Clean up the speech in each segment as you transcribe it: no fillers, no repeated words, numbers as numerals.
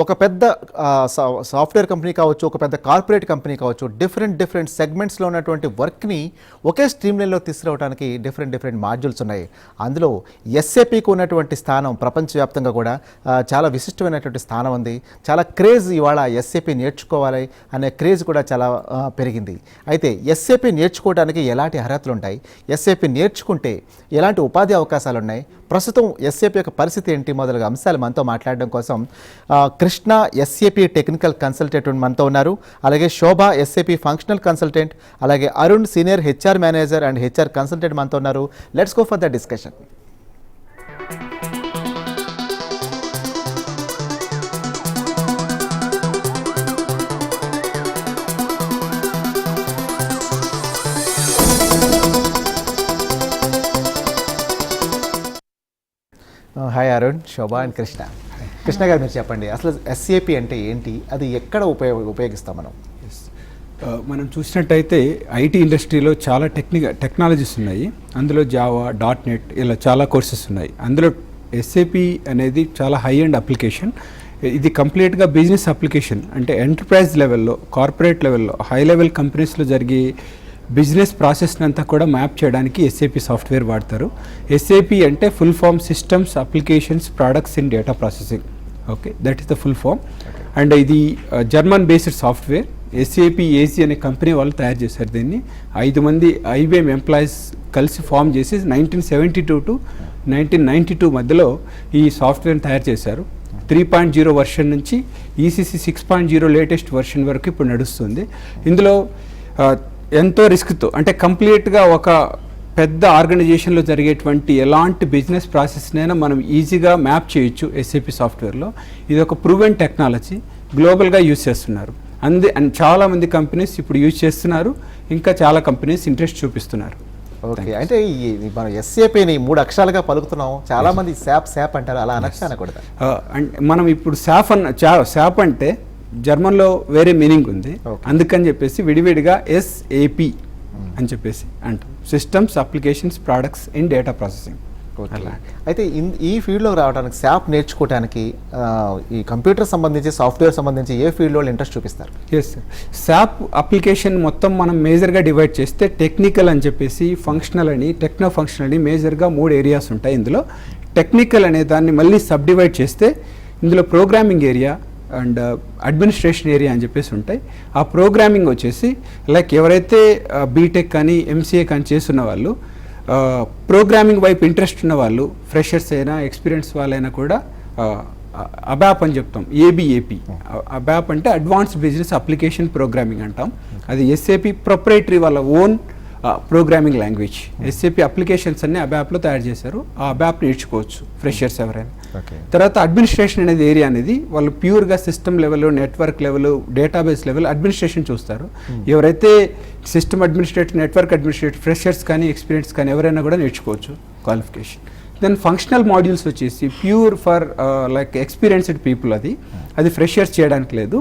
ఒక పెద్ద software company కావచ్చు, ఒక పెద్ద కార్పొరేట్ కంపెనీ కావచ్చు, డిఫరెంట్ సెగ్మెంట్స్లో ఉన్నటువంటి వర్క్ని ఒకే స్ట్రీమ్లైన్లో తీసుకురావడానికి డిఫరెంట్ మాడ్యూల్స్ ఉన్నాయి. అందులో ఎస్ఏపికి ఉన్నటువంటి స్థానం ప్రపంచవ్యాప్తంగా కూడా చాలా విశిష్టమైనటువంటి స్థానం ఉంది. చాలా క్రేజ్ ఇవాళ ఎస్ఏపి నేర్చుకోవాలి అనే క్రేజ్ కూడా చాలా పెరిగింది. అయితే ఎస్ఏపి నేర్చుకోవడానికి ఎలాంటి అర్హతలు ఉంటాయి, ఎస్ఏపి నేర్చుకుంటే ఎలాంటి ఉపాధి అవకాశాలు ఉన్నాయి, ప్రస్తుతం ఎస్ఏపి యొక్క పరిస్థితి ఏంటి మొదలగు అంశాలు మనతో మాట్లాడడం కోసం కృష్ణ ఎస్ఏపి టెక్నికల్ కన్సల్టెంట్ మనతో ఉన్నారు. అలాగే శోభ ఎస్ఏపి ఫంక్షనల్ కన్సల్టెంట్, అలాగే Arun senior HR manager and HR consultant మనతో ఉన్నారు. Let's go for the discussion. Hi Arun, Shobha and Krishna. Krishna గారు మీరు చెప్పండి, అసలు ఎస్ఏపి అంటే ఏంటి, అది ఎక్కడ ఉపయోగిస్తాం మనం? మనం చూసినట్టయితే ఐటీ ఇండస్ట్రీలో చాలా టెక్నాలజీస్ ఉన్నాయి. అందులో జావా, .NET ఇలా చాలా కోర్సెస్ ఉన్నాయి. అందులో ఎస్ఏపి అనేది చాలా హై అండ్ అప్లికేషన్. ఇది కంప్లీట్గా బిజినెస్ అప్లికేషన్, అంటే ఎంటర్ప్రైజ్ లెవెల్లో, కార్పొరేట్ లెవెల్లో, హై లెవెల్ కంపెనీస్లో జరిగే బిజినెస్ ప్రాసెస్ని అంతా కూడా మ్యాప్ చేయడానికి ఎస్ఏపి సాఫ్ట్వేర్ వాడతారు. ఎస్ఏపి అంటే full form systems, applications, products in data processing. Okay, that is the full form. And ఇది German based software. SAP AG అనే కంపెనీ వాళ్ళు తయారు చేశారు దీన్ని. 5 మంది IBM ఎంప్లాయీస్ కలిసి ఫామ్ చేసి 1972 to 1992 మధ్యలో ఈ సాఫ్ట్వేర్ని తయారు చేశారు. 3.0 వర్షన్ నుంచి ECC 6.0 లేటెస్ట్ వర్షన్ వరకు ఇప్పుడు నడుస్తుంది. ఇందులో ఎంతో రిస్క్తో, అంటే కంప్లీట్గా ఒక పెద్ద ఆర్గనైజేషన్లో జరిగేటువంటి ఎలాంటి బిజినెస్ ప్రాసెస్నైనా మనం ఈజీగా మ్యాప్ చేయొచ్చు ఎస్ఏపి సాఫ్ట్వేర్లో. ఇది ఒక ప్రూవెన్ టెక్నాలజీ, గ్లోబల్గా యూజ్ చేస్తున్నారు. అండ్ చాలామంది కంపెనీస్ ఇప్పుడు యూజ్ చేస్తున్నారు, ఇంకా చాలా కంపెనీస్ ఇంట్రెస్ట్ చూపిస్తున్నారు. ఓకే, అంటే మనం ఎస్ఏపిని 3 అక్షరాలుగా పలుకుతున్నాం, చాలా మంది శాప్ అంటారు, అలా అనకూడదు. మనం ఇప్పుడు శాప్ అంటే జర్మన్లో వేరే మీనింగ్ ఉంది, అందుకని చెప్పేసి విడివిడిగా ఎస్ఏపి అని చెప్పేసి అంటాం. Systems, applications, products in data processing. అయితే ఈ ఫీల్డ్లో రావడానికి, శాప్ నేర్చుకోవడానికి ఈ కంప్యూటర్ సంబంధించి, సాఫ్ట్వేర్ సంబంధించి ఏ ఫీల్డ్లో ఇంట్రెస్ట్ చూపిస్తారు? ఎస్ సార్, శాప్ అప్లికేషన్ మొత్తం మనం మేజర్గా డివైడ్ చేస్తే టెక్నికల్ అని చెప్పేసి, ఫంక్షనల్ అని, టెక్నో ఫంక్షనల్ అని మేజర్గా 3 ఏరియాస్ ఉంటాయి. ఇందులో టెక్నికల్ అనే దాన్ని మళ్ళీ సబ్ డివైడ్ చేస్తే ఇందులో programming area and administration area అని చెప్పేసి ఉంటాయి. ఆ ప్రోగ్రామింగ్ వచ్చేసి లైక్ ఎవరైతే బీటెక్ కానీ ఎంసీఏ కానీ చేస్తున్న వాళ్ళు, ప్రోగ్రామింగ్ వైపు ఇంట్రెస్ట్ ఉన్న వాళ్ళు, ఫ్రెషర్స్ అయినా ఎక్స్పీరియన్స్ వాళ్ళైనా కూడా అబాప్ అని చెప్తాం. ఏబిఏపి, అబాప్ అంటే అడ్వాన్స్డ్ బిజినెస్ అప్లికేషన్ ప్రోగ్రామింగ్ అంటాం. అది ఎస్ఏపి ప్రొప్రైటరీ వాళ్ళ own programming language. SAP applications అన్ని అబాప్లో తయారు చేశారు. ఆ అబాప్ నేర్చుకోవచ్చు ఫ్రెషర్స్ ఎవరైనా. తర్వాత అడ్మినిస్ట్రేషన్ అనేది ఏరియా అనేది వాళ్ళు ప్యూర్గా system level, network level, database level administration చూస్తారు. ఎవరైతే system administrator, network administrator, freshers కానీ ఎక్స్పీరియన్స్ కానీ ఎవరైనా కూడా నేర్చుకోవచ్చు క్వాలిఫికేషన్. దెన్ ఫంక్షనల్ మాడ్యూల్స్ వచ్చేసి pure for like experienced people, అది ఫ్రెషర్స్ చేయడానికి లేదు.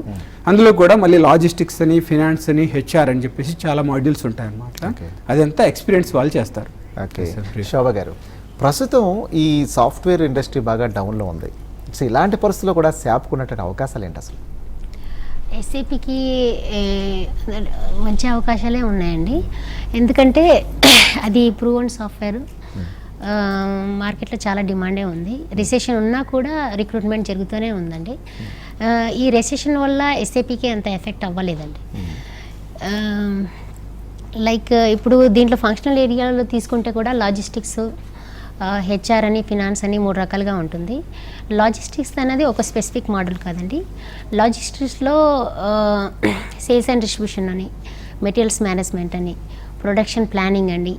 అందులో కూడా మళ్ళీ లాజిస్టిక్స్ అని, ఫినాన్స్ అని, హెచ్ఆర్ అని చెప్పేసి చాలా మాడ్యూల్స్ ఉంటాయన్నమాట. అదంతా ఎక్స్పీరియన్స్ వాళ్ళు చేస్తారు. ఓకే, శోభ గారు, ప్రస్తుతం ఈ సాఫ్ట్వేర్ ఇండస్ట్రీ బాగా డౌన్లో ఉంది. సో ఇలాంటి పరిస్థితుల్లో కూడా శాప్కున్నటువంటి అవకాశాలు ఏంటి అసలు? ఎస్ఏపికి మంచి అవకాశాలే ఉన్నాయండి. ఎందుకంటే అది ప్రూవెన్ సాఫ్ట్వేర్, మార్కెట్లో చాలా డిమాండే ఉంది. రిసెషన్ ఉన్నా కూడా రిక్రూట్మెంట్ జరుగుతూనే ఉందండి. ఈ రెసెషన్ వల్ల ఎస్ఏపికి అంత ఎఫెక్ట్ అవ్వలేదండి. లైక్ ఇప్పుడు దీంట్లో ఫంక్షనల్ ఏరియాలో తీసుకుంటే కూడా లాజిస్టిక్స్, హెచ్ఆర్ అని, ఫినాన్స్ అని 3 రకాలుగా ఉంటుంది. లాజిస్టిక్స్ అనేది ఒక స్పెసిఫిక్ మోడల్ కాదండి. లాజిస్టిక్స్లో సేల్స్ అండ్ డిస్ట్రిబ్యూషన్ అని, మెటీరియల్స్ మేనేజ్మెంట్ అని, ప్రొడక్షన్ ప్లానింగ్ అండి,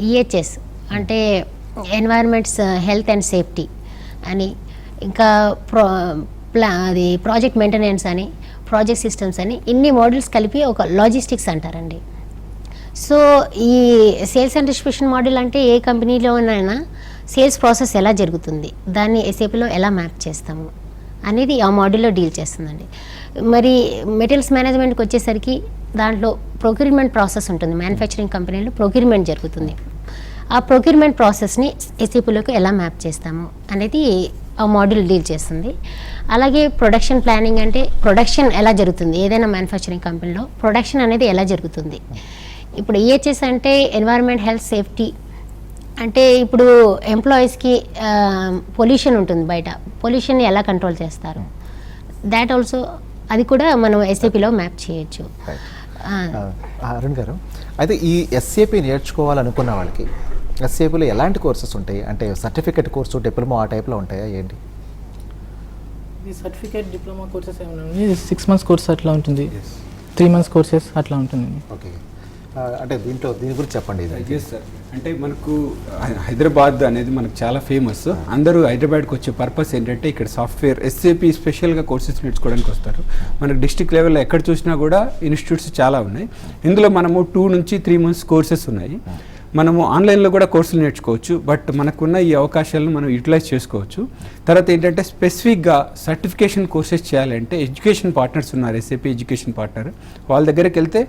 ఈహెచ్ఎస్ అంటే ఎన్వైరన్మెంట్స్ హెల్త్ అండ్ సేఫ్టీ అని, ఇంకా అది ప్రాజెక్ట్ మెయింటెనెన్స్ అని, ప్రాజెక్ట్ సిస్టమ్స్ అని, ఇన్ని మోడల్స్ కలిపి ఒక లాజిస్టిక్స్ అంటారండి. సో ఈ సేల్స్ అండ్ డిస్ట్రిబ్యూషన్ మోడల్ అంటే ఏ కంపెనీలోనైనా సేల్స్ ప్రాసెస్ ఎలా జరుగుతుంది, దాన్ని ఎస్ఏపిలో ఎలా మ్యాప్ చేస్తాము అనేది ఆ మోడల్లో డీల్ చేస్తుందండి. మరి మెటీరియల్స్ మేనేజ్మెంట్కి వచ్చేసరికి దాంట్లో ప్రొక్యూర్మెంట్ ప్రాసెస్ ఉంటుంది. మ్యానుఫ్యాక్చరింగ్ కంపెనీలో ప్రొక్యూర్మెంట్ జరుగుతుంది. ఆ ప్రొక్యూర్మెంట్ ప్రాసెస్ని ఎస్ఏపిలోకి ఎలా మ్యాప్ చేస్తాము అనేది ఆ మాడ్యూల్ డీల్ చేస్తుంది. అలాగే ప్రొడక్షన్ ప్లానింగ్ అంటే ప్రొడక్షన్ ఎలా జరుగుతుంది, ఏదైనా మ్యానుఫ్యాక్చరింగ్ కంపెనీలో ప్రొడక్షన్ అనేది ఎలా జరుగుతుంది. ఇప్పుడు ఈహెచ్ఎస్ అంటే ఎన్వైరన్మెంట్ హెల్త్ సేఫ్టీ, అంటే ఇప్పుడు ఎంప్లాయీస్కి పొల్యూషన్ ఉంటుంది, బయట పొల్యూషన్ని ఎలా కంట్రోల్ చేస్తారు, దాట్ ఆల్సో అది కూడా మనం ఎస్ఏపిలో మ్యాప్ చేయొచ్చు. అరుణ్ గారు, అయితే ఈ ఎస్ఏపి నేర్చుకోవాలనుకున్న వాళ్ళకి ఎస్ఏపిలో ఎలాంటి కోర్సెస్ ఉంటాయి? అంటే సర్టిఫికేట్ కోర్సు, డిప్లొమా ఆ టైప్లో ఉంటాయా ఏంటి? ఈ సర్టిఫికేట్ డిప్లొమా కోర్సెస్ ఏమైనా ఉన్నాయి, 6 months కోర్స్ అట్లా ఉంటుంది, 3 months కోర్సెస్ అట్లా ఉంటుంది. ఓకే, అంటే దీని గురించి చెప్పండి. ఎస్ సార్, అంటే మనకు హైదరాబాద్ అనేది మనకు చాలా ఫేమస్. అందరూ హైదరాబాద్కి వచ్చే పర్పస్ ఏంటంటే ఇక్కడ సాఫ్ట్వేర్ ఎస్ఏపి స్పెషల్గా కోర్సెస్ నేర్చుకోవడానికి వస్తారు. మనకు డిస్ట్రిక్ట్ లెవెల్లో ఎక్కడ చూసినా కూడా ఇన్స్టిట్యూట్స్ చాలా ఉన్నాయి. ఇందులో మనము 2 నుంచి 3 months కోర్సెస్ ఉన్నాయి. మనము ఆన్లైన్లో కూడా కోర్సులు నేర్చుకోవచ్చు, బట్ మనకున్న ఈ అవకాశాలను మనం యూటిలైజ్ చేసుకోవచ్చు. తర్వాత ఏంటంటే స్పెసిఫిక్గా సర్టిఫికేషన్ కోర్సెస్ చేయాలంటే ఎడ్యుకేషన్ పార్ట్నర్స్ ఉన్నారు, ఎస్ఏపి ఎడ్యుకేషన్ పార్ట్నర్. వాళ్ళ దగ్గరికి వెళ్తే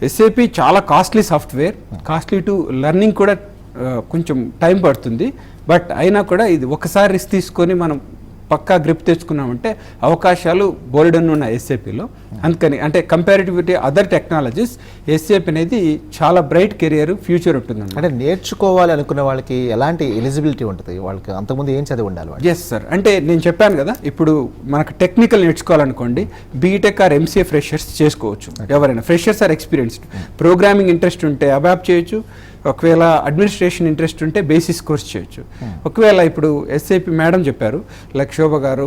ఎస్ఏపి చాలా costly software, costly to learning కూడా కొంచెం టైం పడుతుంది. బట్ అయినా కూడా ఇది ఒకసారి రిస్క్ తీసుకొని మనం పక్కా గ్రిప్ తెచ్చుకున్నామంటే అవకాశాలు బోల్డన్ ఉన్నాయి ఎస్ఏపిలో. అందుకని అంటే కంపారిటివిటీ అదర్ టెక్నాలజీస్ ఎస్ఏపి అనేది చాలా బ్రైట్ కెరియర్ ఫ్యూచర్ ఉంటుంది. అంటే నేర్చుకోవాలి అనుకున్న వాళ్ళకి ఎలాంటి ఎలిజిబిలిటీ ఉంటుంది? వాళ్ళకి అంతకుముందు ఏం చదివి ఉండాలి? ఎస్ సార్, అంటే నేను చెప్పాను కదా, ఇప్పుడు మనకు టెక్నికల్ నేర్చుకోవాలనుకోండి, బీటెక్ ఆర్ ఎంసీఏ ఫ్రెషర్స్ చేసుకోవచ్చు. ఎవరైనా freshers or experienced, programming interest ఉంటే అబాప్ చేయొచ్చు. ఒకవేళ అడ్మినిస్ట్రేషన్ ఇంట్రెస్ట్ ఉంటే బేసిస్ కోర్స్ చేయొచ్చు. ఒకవేళ ఇప్పుడు ఎస్ఐపి మేడం చెప్పారు, లైక్ శోభ గారు,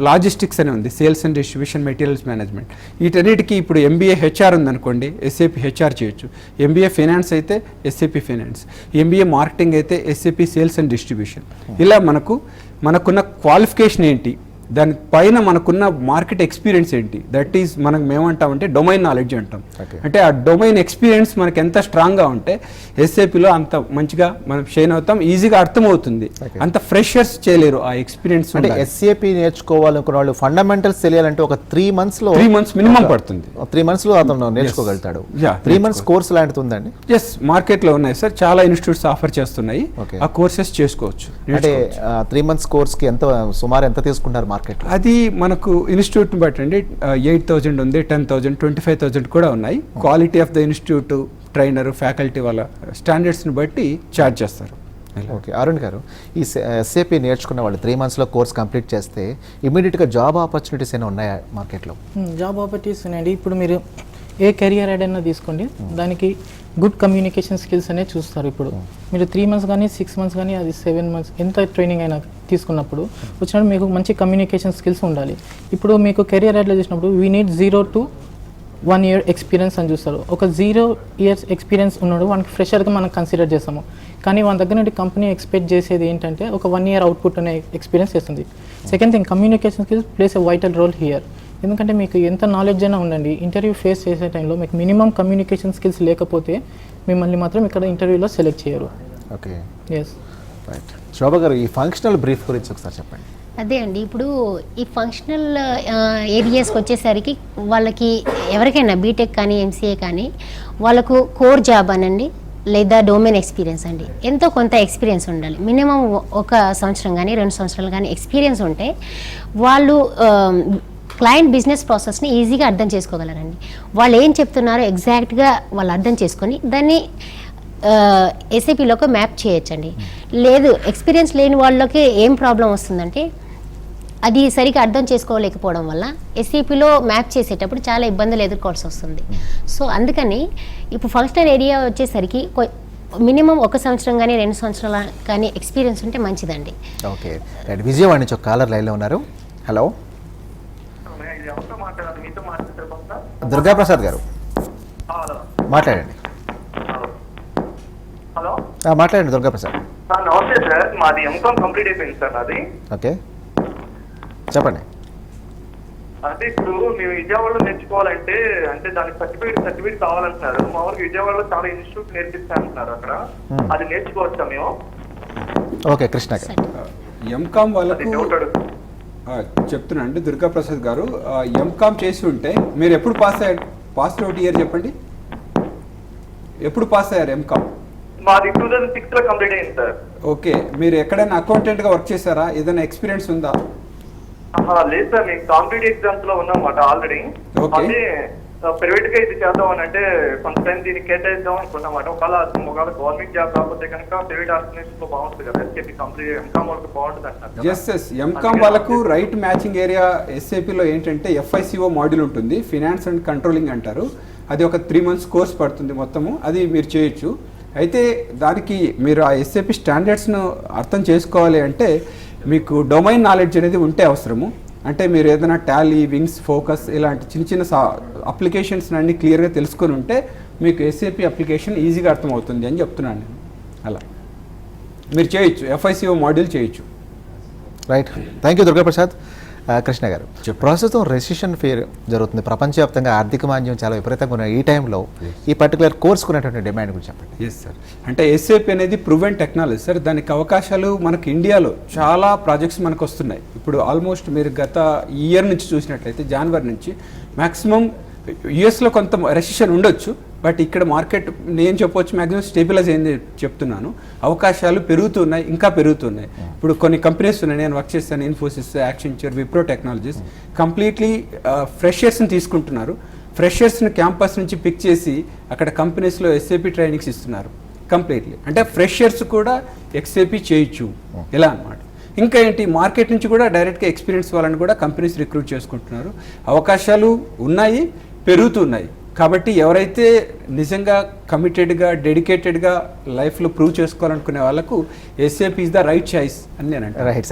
లాజిస్టిక్స్ అని ఉంది, sales and distribution materials management. వీటన్నిటికీ ఇప్పుడు ఎంబీఏ హెచ్ఆర్ ఉందనుకోండి, ఎస్ఏపి హెచ్ఆర్ చేయొచ్చు. ఎంబీఏ ఫైనాన్స్ అయితే ఎస్ఏపి ఫైనాన్స్, ఎంబీఏ మార్కెటింగ్ అయితే ఎస్ఏపి సేల్స్ అండ్ డిస్ట్రిబ్యూషన్. ఇలా మనకున్న క్వాలిఫికేషన్ ఏంటి, దానిపైన మనకున్న మార్కెట్ ఎక్స్పీరియన్స్ ఏంటి, దట్ ఈస్ మనం ఏమంటామంటే డొమైన్ నాలెడ్జ్ అంటాం. అంటే ఆ డొమైన్ ఎక్స్పీరియన్స్ మనకి ఎంత స్ట్రాంగ్గా ఉంటే ఎస్ఏపిలో అంత మంచిగా మనం షైన్ అవుతాం, ఈజీగా అర్థమవుతుంది. అంత ఫ్రెషర్స్ చేయలేరు ఆ ఎక్స్పీరియన్స్. అంటే ఎస్ఏపి నేర్చుకోవాలనుకున్న వాళ్ళు ఫండమెంటల్స్ తెలియాలంటే ఒక 3 months మినిమం పడుతుంది. 3 months అతను నేర్చుకోగలుగుతాడు. 3 months కోర్స్ లాంటిది ఉందండి? ఎస్, మార్కెట్లో ఉన్నాయి సార్, చాలా ఇన్స్టిట్యూట్స్ ఆఫర్ చేస్తున్నాయి. ఆ కోర్సెస్ చేసుకోవచ్చు. అంటే 3 months కోర్స్కి సుమారు ఎంత తీసుకుంటారు? అది మనకు ఇన్స్టిట్యూట్ బట్టి అండి, 8,000 ఉంది, 10,000, 25,000 కూడా ఉన్నాయి. Quality of the institute, trainer, faculty వాళ్ళ స్టాండర్డ్స్ని బట్టి ఛార్జ్ చేస్తారు. ఓకే, అరుణ్ గారు, ఈ ఎస్ఏపి నేర్చుకున్న వాళ్ళు 3 months కోర్స్ కంప్లీట్ చేస్తే ఇమీడియట్గా జాబ్ ఆపర్చునిటీస్ ఏమైనా ఉన్నాయా మార్కెట్లో? జాబ్ ఆపర్చునిటీస్ ఉన్నాయండి. ఇప్పుడు మీరు ఏ కెరియర్ అయినా తీసుకోండి, దానికి గుడ్ కమ్యూనికేషన్ స్కిల్స్ అనేది చూస్తారు. ఇప్పుడు మీరు 3 months కానీ 6 months కానీ అది 7 months ఎంత ట్రైనింగ్ అయినా తీసుకున్నప్పుడు వచ్చినప్పుడు మీకు మంచి కమ్యూనికేషన్ స్కిల్స్ ఉండాలి. ఇప్పుడు మీకు కెరియర్ యాడ్లో చూసినప్పుడు we need 0 to 1 year experience అని చూస్తారు. ఒక 0 years ఎక్స్పీరియన్స్ ఉన్నాడు వానికి ఫ్రెషర్గా మనం కన్సిడర్ చేస్తాము. కానీ వాళ్ళ దగ్గర నుండి కంపెనీ ఎక్స్పెక్ట్ చేసేది ఏంటంటే ఒక 1 year అవుట్పుట్ అనే ఎక్స్పీరియన్స్ చేస్తుంది. Second thing, communication skills plays a vital role here. ఎందుకంటే మీకు ఎంత నాలెడ్జ్ అయినా ఉండండి, ఇంటర్వ్యూ ఫేస్ చేసే టైంలో మీకు మినిమం కమ్యూనికేషన్ స్కిల్స్ లేకపోతే మిమ్మల్ని మాత్రం ఇక్కడ ఇంటర్వ్యూలో సెలెక్ట్ చేయరు. Okay, yes, right. శోభ గారు, ఈ ఫంక్షనల్ బ్రీఫ్ గురించి ఒకసారి చెప్పండి. అదే అండి, ఇప్పుడు ఈ ఫంక్షనల్ ఏరియాస్కి వచ్చేసరికి వాళ్ళకి ఎవరికైనా బీటెక్ కానీ ఎంసీఏ కానీ వాళ్ళకు కోర్ జాబ్ అనండి లేదా డొమైన్ ఎక్స్పీరియన్స్ అండి, ఎంతో కొంత ఎక్స్పీరియన్స్ ఉండాలి. మినిమం 1 సంవత్సరం కానీ 2 సంవత్సరాలు కానీ ఎక్స్పీరియన్స్ ఉంటే వాళ్ళు క్లయింట్ బిజినెస్ ప్రాసెస్ని ఈజీగా అర్థం చేసుకోగలరండి. వాళ్ళు ఏం చెప్తున్నారో ఎగ్జాక్ట్గా వాళ్ళు అర్థం చేసుకొని దాన్ని ఎస్ఏపిలోకి మ్యాప్ చేయొచ్చండి. లేదు, ఎక్స్పీరియన్స్ లేని వాళ్ళకి ఏం ప్రాబ్లం వస్తుందంటే అది సరిగ్గా అర్థం చేసుకోలేకపోవడం వల్ల ఎస్ఏపిలో మ్యాప్ చేసేటప్పుడు చాలా ఇబ్బందులు ఎదుర్కోవాల్సి వస్తుంది. సో అందుకని ఇప్పుడు ఫంక్షనల్ ఏరియా వచ్చేసరికి మినిమం 1 సంవత్సరం కానీ 2 సంవత్సరాలు కానీ ఎక్స్పీరియన్స్ ఉంటే మంచిదండి. ఓకే, విజయవాడ నుంచి ఒక కాలర్ లైన్లో ఉన్నారు. హలో, దుర్గాప్రసాద్ గారు మాట్లాడండి. హలో, మాట్లాడండి దుర్గాప్రసాద్. నమస్తే సార్, మాది ఎంకామ్ కంప్లీట్ అయిపోయింది సార్ నాది. ఓకే, చెప్పండి. అంటే ఇప్పుడు మేము విజయవాడలో నేర్చుకోవాలంటే అంటే దానికి సర్టిఫికేట్ కావాలంటున్నారు. మామూలుగా విజయవాడలో చాలా ఇన్స్టిట్యూట్ నేర్పిస్తానంటున్నారు, అక్కడ అది నేర్చుకోవచ్చా మేము? ఓకే, కృష్ణ గారు. ఎంకామ్ వాళ్ళకి చెప్తున్నా అండి దుర్గాప్రసాద్ గారు, ఎంకామ్ చేసి ఉంటే మీరు ఎప్పుడు పాస్ అవుట్ ఇయర్ చెప్పండి, ఎప్పుడు పాస్ అయ్యారు ఎంకామ్? మాది 2006 లో కంప్లీట్ అయింది సార్. ఓకే, మీరు ఎక్కడైనా అకౌంటెంట్గా వర్క్ చేశారా? ఏదైనా ఎక్స్పీరియన్స్ ఉందా? లేదు సార్, మేము కాంపిటేటివ్ ఎగ్జామ్స్ లో ఉన్నామాట ఆల్రెడీ. Okay. అదే ప్రైవేట్ గా ఇది చేద్దాం అని అంటే కొంత టైం దీన్ని కేటాయిద్దాం అనుకున్నమాట. ఒకవేళ గవర్నమెంట్ జాబ్ కాకపోతే కనుక ప్రైవేట్ ఆర్గనైజేషన్ లో బాగుంటుంది కదా, ఎస్కేపీ కంప్లీట్ ఎంకామ్ వాళ్ళకి బాగుంటుంది అంటారు. ఎస్ ఎంకామ్ వాళ్ళకు రైట్ మ్యాచింగ్ ఏరియా ఎస్ఏపిలో ఏంటంటే FICO మాడ్యూల్ ఉంటుంది, ఫినాన్స్ అండ్ కంట్రోలింగ్ అంటారు. అది ఒక 3 months కోర్స్ పడుతుంది మొత్తము, అది మీరు చేయొచ్చు. అయితే దానికి మీరు ఆ ఎస్ఏపి స్టాండర్డ్స్ను అర్థం చేసుకోవాలి అంటే మీకు డొమైన్ నాలెడ్జ్ అనేది ఉంటే అవసరము. అంటే మీరు ఏదైనా టాలీ, వింగ్స్, ఫోకస్ ఇలాంటి చిన్న చిన్న అప్లికేషన్స్ అన్ని క్లియర్గా తెలుసుకొని ఉంటే మీకు ఎస్ఏపి అప్లికేషన్ ఈజీగా అర్థమవుతుంది అని చెప్తున్నాను నేను. అలా మీరు చేయొచ్చు, FICO మాడ్యూల్ చేయొచ్చు. Right, thank you Durgaprasad. Krishna గారు, ప్రస్తుతం రెసిషన్ ఫేర్ జరుగుతుంది, ప్రపంచవ్యాప్తంగా ఆర్థిక మాంద్యం చాలా విపరీతంగా ఉన్న ఈ టైంలో ఈ పర్టికులర్ కోర్స్కు ఉన్నటువంటి డిమాండ్ గురించి చెప్పండి. ఎస్ సార్, అంటే ఎస్ఏపి అనేది ప్రూవెన్ టెక్నాలజీ సార్. దానికి అవకాశాలు మనకు ఇండియాలో చాలా ప్రాజెక్ట్స్ మనకు వస్తున్నాయి. ఇప్పుడు ఆల్మోస్ట్ మీరు గత ఇయర్ నుంచి చూసినట్లయితే జనవరి నుంచి మ్యాక్సిమం యుఎస్లో కొంత రెసిషన్ ఉండొచ్చు, బట్ ఇక్కడ మార్కెట్ నేను చెప్పొచ్చు మ్యాక్సిమం స్టేబిలైజ్ అయింది చెప్తున్నాను. అవకాశాలు పెరుగుతున్నాయి, ఇంకా పెరుగుతున్నాయి. ఇప్పుడు కొన్ని కంపెనీస్ ఉన్నాయి, నేను వర్క్ చేస్తాను, Infosys, Accenture, Wipro technologies completely ఫ్రెషర్స్ని తీసుకుంటున్నారు. ఫ్రెషర్స్ని క్యాంపస్ నుంచి పిక్ చేసి అక్కడ కంపెనీస్లో ఎస్ఏపి ట్రైనింగ్స్ ఇస్తున్నారు కంప్లీట్లీ. అంటే ఫ్రెషర్స్ కూడా ఎస్ఏపి చేయొచ్చు ఇలా అన్నమాట. ఇంకా ఏంటి, మార్కెట్ నుంచి కూడా డైరెక్ట్గా ఎక్స్పీరియన్స్ వాళ్ళని కూడా కంపెనీస్ రిక్రూట్ చేసుకుంటున్నారు. అవకాశాలు ఉన్నాయి, పెరుగుతున్నాయి. కాబట్టి ఎవరైతే నిజంగా కమిటెడ్గా, డెడికేటెడ్గా లైఫ్లో ప్రూవ్ చేసుకోవాలనుకునే వాళ్ళకు SAP is the right choice అని నేను అంటాను. రైట్.